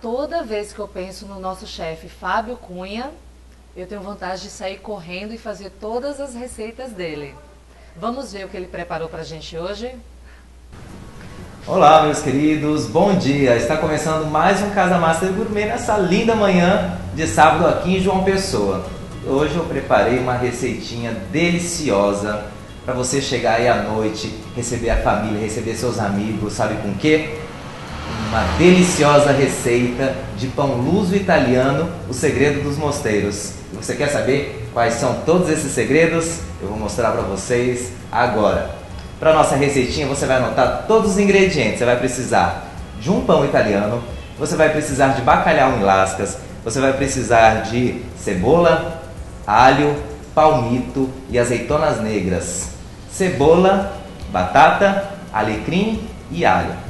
Toda vez que eu penso no nosso chefe Fábio Cunha, eu tenho vontade de sair correndo e fazer todas as receitas dele. Vamos ver o que ele preparou pra gente hoje? Olá, meus queridos, bom dia! Está começando mais um Casa Master Gourmet nessa linda manhã de sábado aqui em João Pessoa. Hoje eu preparei uma receitinha deliciosa para você chegar aí à noite, receber a família, receber seus amigos, sabe com o quê? Uma deliciosa receita de pão luso italiano, o segredo dos mosteiros. E você quer saber quais são todos esses segredos? Eu vou mostrar para vocês agora. Para nossa receitinha você vai anotar todos os ingredientes. Você vai precisar de um pão italiano, você vai precisar de bacalhau em lascas, você vai precisar de cebola, alho, palmito e azeitonas negras. Cebola, batata, alecrim e alho.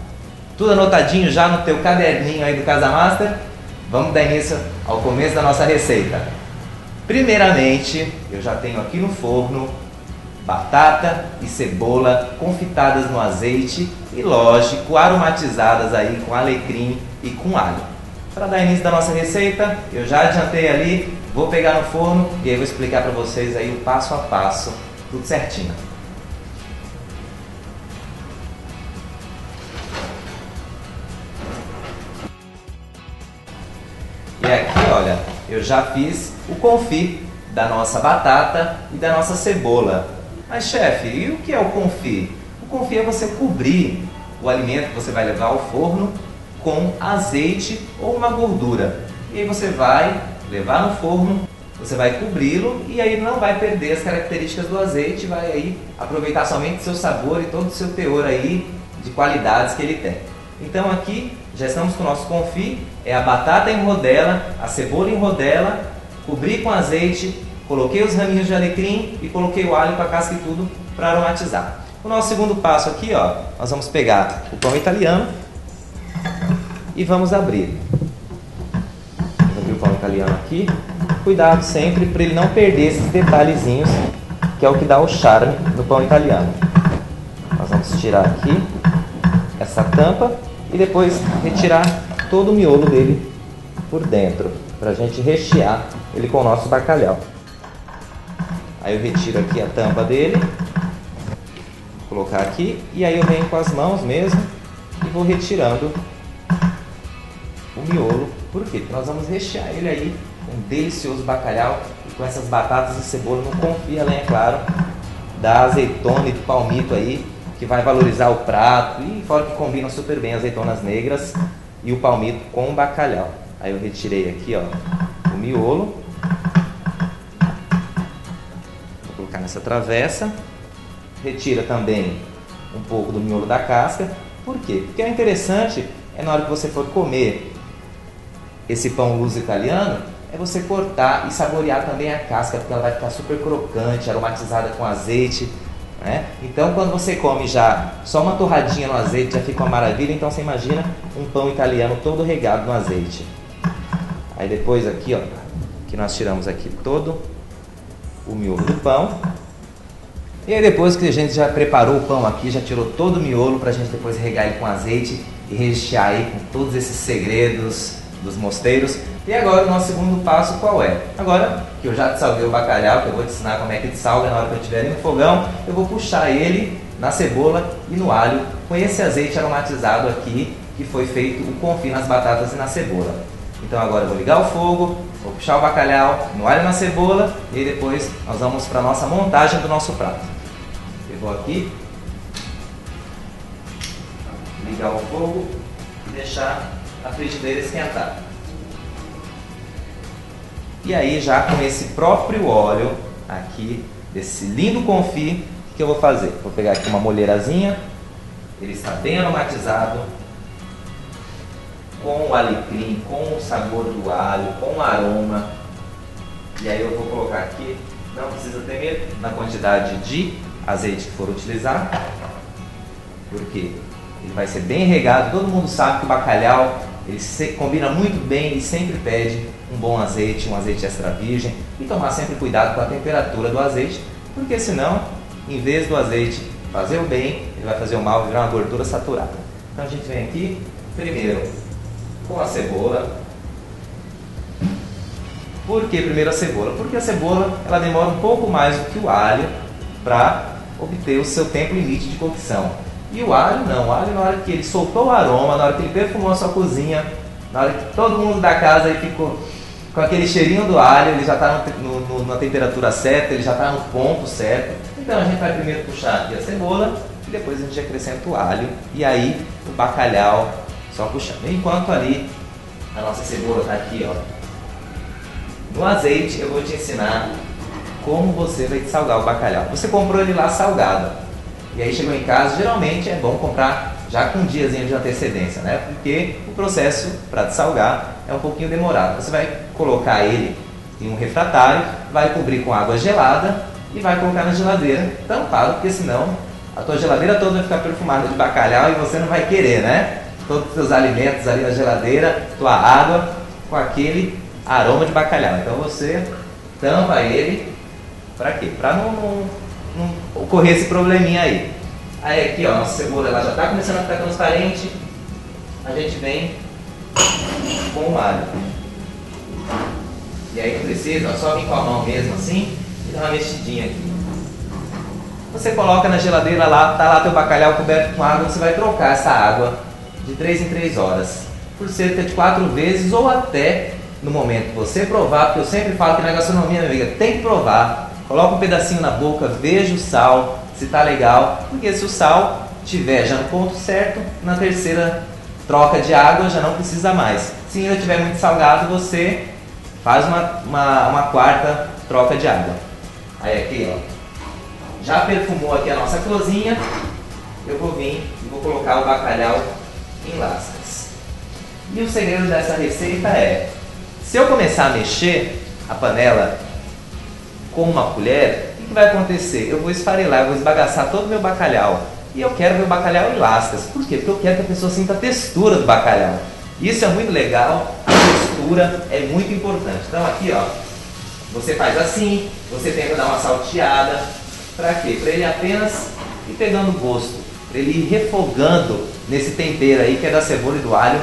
Tudo anotadinho já no teu caderninho aí do Casa Master? Vamos dar início ao começo da nossa receita. Primeiramente, eu já tenho aqui no forno batata e cebola confitadas no azeite e, lógico, aromatizadas aí com alecrim e com alho. Para dar início da nossa receita, eu já adiantei ali, vou pegar no forno e aí vou explicar para vocês aí o passo a passo, tudo certinho. E aqui, olha, eu já fiz o confit da nossa batata e da nossa cebola. Mas, chefe, e o que é o confit? O confit é você cobrir o alimento que você vai levar ao forno com azeite ou uma gordura. E aí você vai levar no forno, você vai cobri-lo e aí não vai perder as características do azeite, vai aí aproveitar somente o seu sabor e todo o seu teor aí de qualidades que ele tem. Então aqui já estamos com o nosso confit, é a batata em rodela, a cebola em rodela, cobri com azeite, coloquei os raminhos de alecrim e coloquei o alho com a casca e tudo para aromatizar. O nosso segundo passo aqui, ó, nós vamos pegar o pão italiano e vamos abrir. Vamos abrir o pão italiano aqui. Cuidado sempre para ele não perder esses detalhezinhos, que é o que dá o charme no pão italiano. Nós vamos tirar aqui essa tampa e depois retirar todo o miolo dele por dentro, para a gente rechear ele com o nosso bacalhau. Aí eu retiro aqui a tampa dele, vou colocar aqui e aí eu venho com as mãos mesmo e vou retirando o miolo. Por quê? Porque nós vamos rechear ele aí com um delicioso bacalhau e com essas batatas e cebola no confit, além, é claro, da azeitona e do palmito aí, que vai valorizar o prato e fora que combinam super bem azeitonas negras e o palmito com o bacalhau. Aí eu retirei aqui, ó, o miolo. Vou colocar nessa travessa. Retira também um pouco do miolo da casca. Por quê? Porque é interessante, na hora que você for comer esse pão luso italiano, é você cortar e saborear também a casca, porque ela vai ficar super crocante, aromatizada com azeite. Então quando você come já só uma torradinha no azeite já fica uma maravilha. Então você imagina um pão italiano todo regado no azeite. Aí depois aqui, ó, que nós tiramos aqui todo o miolo do pão. E aí depois que a gente já preparou o pão aqui, já tirou todo o miolo para a gente depois regar ele com azeite e rechear aí com todos esses segredos dos mosteiros. E agora o nosso segundo passo qual é? Agora que eu já salguei o bacalhau, que eu vou te ensinar como é que salga na hora que eu estiver no fogão, eu vou puxar ele na cebola e no alho com esse azeite aromatizado aqui, que foi feito o confit nas batatas e na cebola. Então agora eu vou ligar o fogo, vou puxar o bacalhau no alho e na cebola e depois nós vamos para a nossa montagem do nosso prato. Eu vou aqui ligar o fogo e deixar a frigideira esquentar. E aí já com esse próprio óleo aqui, desse lindo confit, o que eu vou fazer? Vou pegar aqui uma molheirazinha, ele está bem aromatizado, com o alecrim, com o sabor do alho, com o aroma. E aí eu vou colocar aqui, não precisa ter medo, na quantidade de azeite que for utilizar, porque ele vai ser bem regado. Todo mundo sabe que o bacalhau ele combina muito bem e sempre pede um bom azeite, um azeite extra virgem, e tomar sempre cuidado com a temperatura do azeite, porque senão, em vez do azeite fazer o bem, ele vai fazer o mal e virar uma gordura saturada. Então a gente vem aqui, primeiro com a cebola. Por que primeiro a cebola? Porque a cebola ela demora um pouco mais do que o alho para obter o seu tempo limite de cocção. E o alho não, o alho na hora que ele soltou o aroma, na hora que ele perfumou a sua cozinha, na hora que todo mundo da casa aí ficou com aquele cheirinho do alho, ele já está na temperatura certa, ele já está no ponto certo. Então a gente vai primeiro puxar aqui a cebola e depois a gente acrescenta o alho e aí o bacalhau só puxando. Enquanto ali a nossa cebola está aqui, ó, no azeite, eu vou te ensinar como você vai salgar o bacalhau. Você comprou ele lá salgado e aí chegou em casa, geralmente é bom comprar já com um diazinho de antecedência, né? Porque o processo para salgar é um pouquinho demorado. Você vai colocar ele em um refratário, vai cobrir com água gelada e vai colocar na geladeira tampado, porque senão a tua geladeira toda vai ficar perfumada de bacalhau e você não vai querer, né? Todos os seus alimentos ali na geladeira, tua água com aquele aroma de bacalhau. Então você tampa ele, para quê? Para não ocorrer esse probleminha aí. Aí aqui, ó, nossa cebola ela já está começando a ficar transparente. A gente vem com o alho. E aí não precisa, ó, só vir com a mão mesmo assim e dar uma mexidinha aqui. Você coloca na geladeira lá, tá lá teu bacalhau coberto com água, você vai trocar essa água de 3 em 3 horas por cerca de 4 vezes ou até no momento que você provar, porque eu sempre falo que na gastronomia, minha amiga, tem que provar. Coloca um pedacinho na boca, veja o sal, se tá legal, porque se o sal tiver já no ponto certo, na terceira troca de água já não precisa mais. Se ainda tiver muito salgado, você faz uma quarta troca de água. Aí aqui, ó, já perfumou aqui a nossa cozinha, eu vou vir e vou colocar o bacalhau em lascas. E o segredo dessa receita é, se eu começar a mexer a panela com uma colher, o que vai acontecer? Eu vou esfarelar, eu vou esbagaçar todo o meu bacalhau. E eu quero ver o bacalhau em lascas. Por quê? Porque eu quero que a pessoa sinta a textura do bacalhau. Isso é muito legal, a textura é muito importante. Então aqui, ó, você faz assim, você tenta dar uma salteada. Para quê? Para ele apenas ir pegando gosto, para ele ir refogando nesse tempero aí que é da cebola e do alho,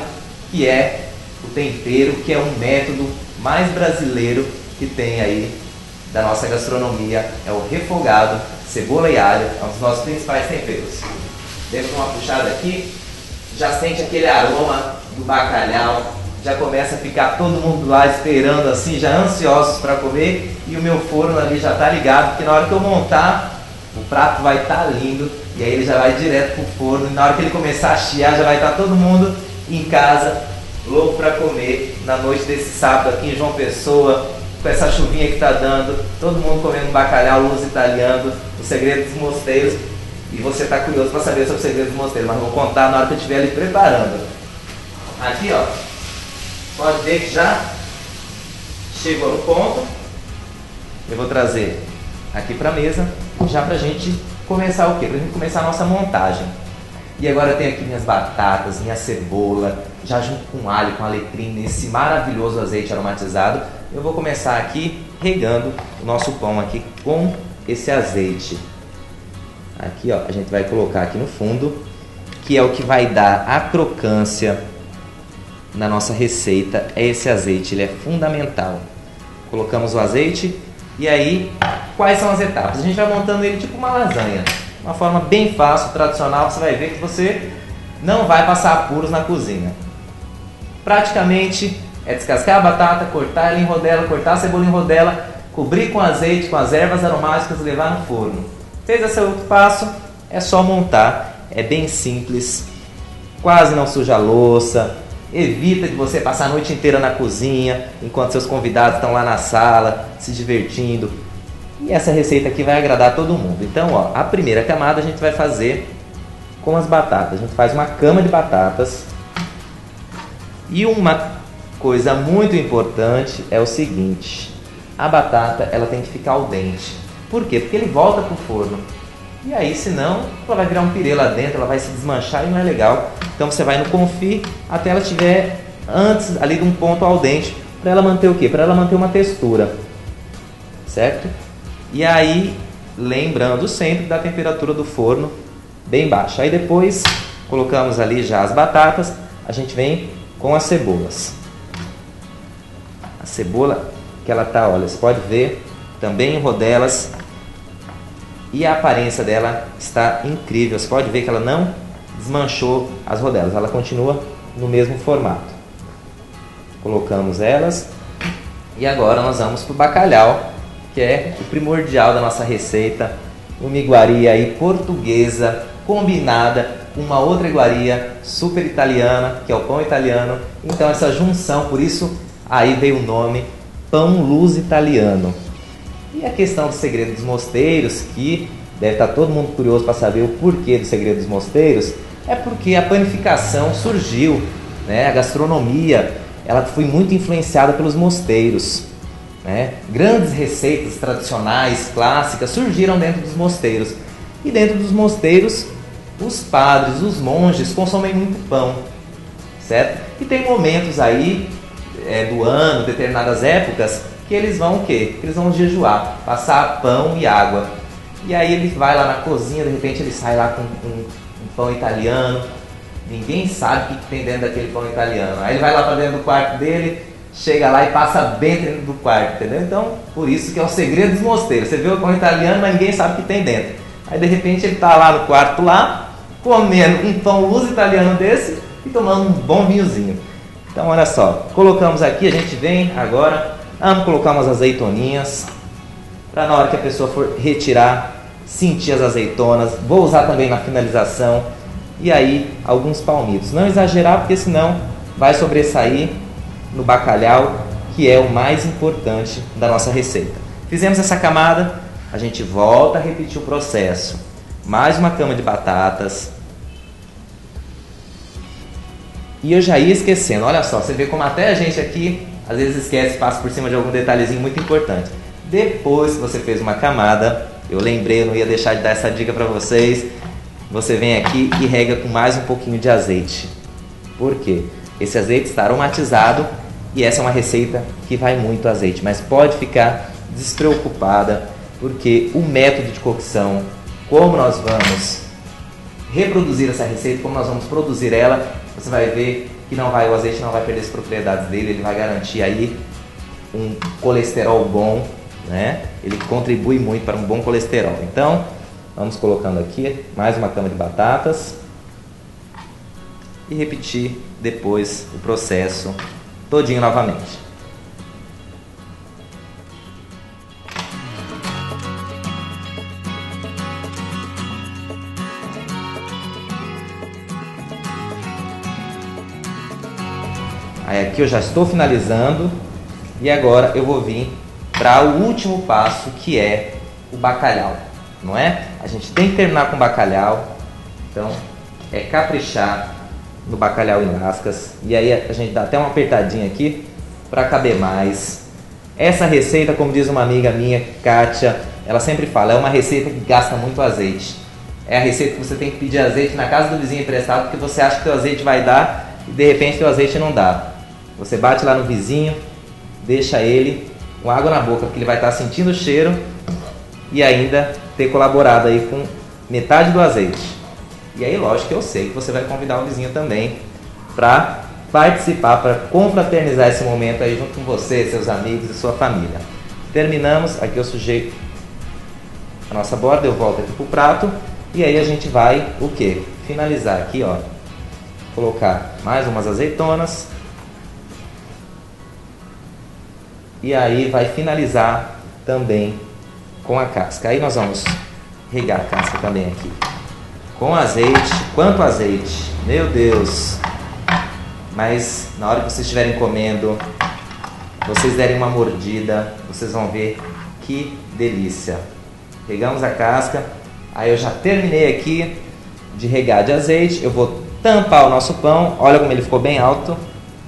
que é o tempero, que é um método mais brasileiro que tem aí da nossa gastronomia, é o refogado, cebola e alho, é um dos nossos principais temperos. Demos uma puxada aqui, já sente aquele aroma do bacalhau, já começa a ficar todo mundo lá esperando assim, já ansiosos para comer, e o meu forno ali já está ligado, porque na hora que eu montar, o prato vai estar lindo, e aí ele já vai direto pro forno, e na hora que ele começar a chiar, já vai estar todo mundo em casa, louco para comer, na noite desse sábado aqui em João Pessoa, com essa chuvinha que está dando, todo mundo comendo bacalhau, luz italiano, o segredo dos mosteiros, e você está curioso para saber sobre o segredo dos mosteiros, mas vou contar na hora que eu estiver ali preparando. Aqui, ó, pode ver que já chegou no ponto. Eu vou trazer aqui para a mesa, já para a gente começar o quê? Para a gente começar a nossa montagem. E agora eu tenho aqui minhas batatas, minha cebola, já junto com alho, com alecrim, nesse maravilhoso azeite aromatizado. Eu vou começar aqui regando o nosso pão aqui com esse azeite. Aqui, ó, a gente vai colocar aqui no fundo, que é o que vai dar a crocância na nossa receita, é esse azeite, ele é fundamental. Colocamos o azeite e aí, quais são as etapas? A gente vai montando ele tipo uma lasanha, uma forma bem fácil, tradicional, você vai ver que você não vai passar apuros na cozinha. Praticamente é descascar a batata, cortar ela em rodela, cortar a cebola em rodela, cobrir com azeite, com as ervas aromáticas e levar no forno. Fez esse outro passo, é só montar, é bem simples, quase não suja a louça, evita de você passar a noite inteira na cozinha, enquanto seus convidados estão lá na sala, se divertindo. E essa receita aqui vai agradar todo mundo. Então, ó, a primeira camada a gente vai fazer com as batatas. A gente faz uma cama de batatas. E uma coisa muito importante é o seguinte: a batata ela tem que ficar al dente. Por quê? Porque ele volta pro forno. E aí, senão, ela vai virar um pirê lá dentro, ela vai se desmanchar e não é legal. Então você vai no confit até ela estiver antes ali de um ponto al dente, para ela manter o quê? Para ela manter uma textura, certo? E aí, lembrando sempre da temperatura do forno bem baixa. Aí depois colocamos ali já as batatas, a gente vem com as cebolas. A cebola que ela tá, olha, você pode ver também em rodelas, e a aparência dela está incrível. Você pode ver que ela não desmanchou as rodelas, ela continua no mesmo formato. Colocamos elas e agora nós vamos para o bacalhau, que é o primordial da nossa receita, uma iguaria aí portuguesa combinada com uma outra iguaria super italiana, que é o pão italiano. Então essa junção, por isso aí veio o nome Pão Luz Italiano. E a questão do segredo dos mosteiros, que deve estar todo mundo curioso para saber o porquê do segredo dos mosteiros, é porque a panificação surgiu, né? A gastronomia ela foi muito influenciada pelos mosteiros, né? Grandes receitas tradicionais, clássicas, surgiram dentro dos mosteiros. E dentro dos mosteiros, os padres, os monges consomem muito pão, certo? E tem momentos aí do ano, determinadas épocas, que eles vão o quê? Eles vão jejuar, passar pão e água. E aí ele vai lá na cozinha, de repente ele sai lá com um pão italiano. Ninguém sabe o que tem dentro daquele pão italiano. Aí ele vai lá para dentro do quarto dele, chega lá e passa bem dentro do quarto, entendeu? Então, por isso que é o segredo dos mosteiros. Você vê o pão italiano, mas ninguém sabe o que tem dentro. Aí de repente ele está lá no quarto lá, comendo um pão luz italiano desse e tomando um bom vinhozinho. Então olha só, colocamos aqui, a gente vem agora, vamos colocar umas azeitoninhas, para na hora que a pessoa for retirar, sentir as azeitonas. Vou usar também na finalização. E aí alguns palmitos. Não exagerar, porque senão vai sobressair no bacalhau, que é o mais importante da nossa receita. Fizemos essa camada, a gente volta a repetir o processo. Mais uma cama de batatas. E eu já ia esquecendo, olha só, você vê como até a gente aqui às vezes esquece, passa por cima de algum detalhezinho muito importante. Depois que você fez uma camada, eu lembrei, eu não ia deixar de dar essa dica para vocês, você vem aqui e rega com mais um pouquinho de azeite. Por quê? Esse azeite está aromatizado e essa é uma receita que vai muito azeite, mas pode ficar despreocupada, porque o método de cocção, como nós vamos reproduzir essa receita, como nós vamos produzir ela, você vai ver que o azeite não vai perder as propriedades dele, ele vai garantir aí um colesterol bom, né? Ele contribui muito para um bom colesterol. Então, vamos colocando aqui mais uma cama de batatas e repetir depois o processo todinho novamente. Aí aqui eu já estou finalizando e agora eu vou vir para o último passo, que é o bacalhau, não é? A gente tem que terminar com o bacalhau, então é caprichar no bacalhau em lascas, e aí a gente dá até uma apertadinha aqui para caber mais. Essa receita, como diz uma amiga minha, Kátia, ela sempre fala, é uma receita que gasta muito azeite. É a receita que você tem que pedir azeite na casa do vizinho emprestado, porque você acha que o azeite vai dar e de repente o azeite não dá. Você bate lá no vizinho, deixa ele com água na boca, porque ele vai estar sentindo o cheiro e ainda ter colaborado aí com metade do azeite. E aí, lógico que eu sei que você vai convidar o vizinho também para participar, para confraternizar esse momento aí junto com você, seus amigos e sua família. Terminamos, aqui eu sujei a nossa borda, eu volto aqui pro prato e aí a gente vai o quê? Finalizar aqui, ó. Colocar mais umas azeitonas. E aí vai finalizar também com a casca. Aí nós vamos regar a casca também aqui com azeite. Quanto azeite? Meu Deus! Mas na hora que vocês estiverem comendo, vocês derem uma mordida, vocês vão ver que delícia. Pegamos a casca. Aí eu já terminei aqui de regar de azeite. Eu vou tampar o nosso pão. Olha como ele ficou bem alto.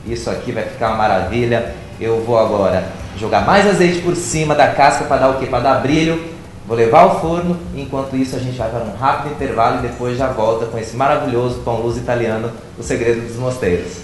Isso aqui vai ficar uma maravilha. Eu vou agora jogar mais azeite por cima da casca para dar o quê? Para dar brilho. Vou levar ao forno. Enquanto isso a gente vai para um rápido intervalo e depois já volta com esse maravilhoso pão luz italiano, o segredo dos mosteiros.